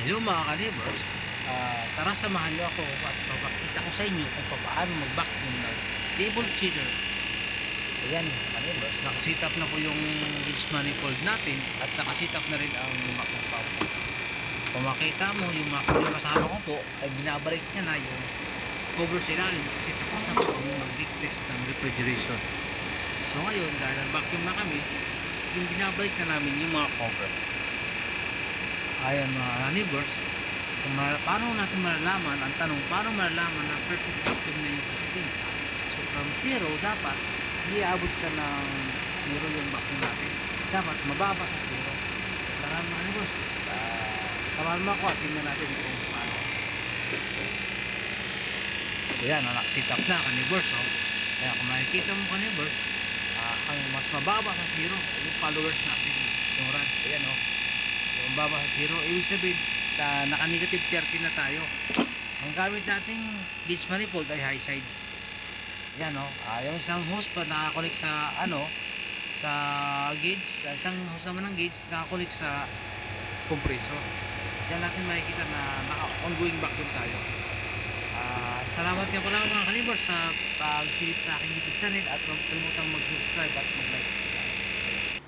Hello mga ka-neighbors. Tara samahan niyo ako at papakita ko sa inyo kung paano mag-vacuum ng table chiller. Ayan mga ka-neighbors, nakasitap na po yung gauge manifold natin at nakasitap na rin ang vacuum pump. Kung makita mo yung mga kasama ko po ay binabalik niya na yung cover sa ilalim kasi tapos na po kami mag-leak test ng refrigeration. So ngayon dahil vacuum na kami, yung binabalik na namin yung mga cover. Ayan mga neighbors, paano natin malalaman, ang tanong, paano malalaman na perfect vacuum na yung system? So from 0, dapat iabot siya ng 0 yung vacuum natin. Dapat mababa sa 0. Tara mga neighbors, samahan mo ako at tingnan natin kung paano. Ayan, sit up na ka-neighbors. Oh. Kaya kung makikita mo ka-neighbors, ang mas mababa sa 0 yung followers natin, yung rad. Ayan o. Yung baba sa 0, ibig sabihin naka-negative 30 na tayo. Ang gamit nating gauge manifold ay high side. Yan o, yung isang hose pa nakakulik sa sa gauge, isang hose naman ng gauge nakakulik sa compressor. Diyan natin makikita na naka-ongoing vacuum tayo. Salamat nga pala mga ka-neighbors sa pagsilip sa aking YouTube channel at huwag kalimutang mag-subscribe at mag-like.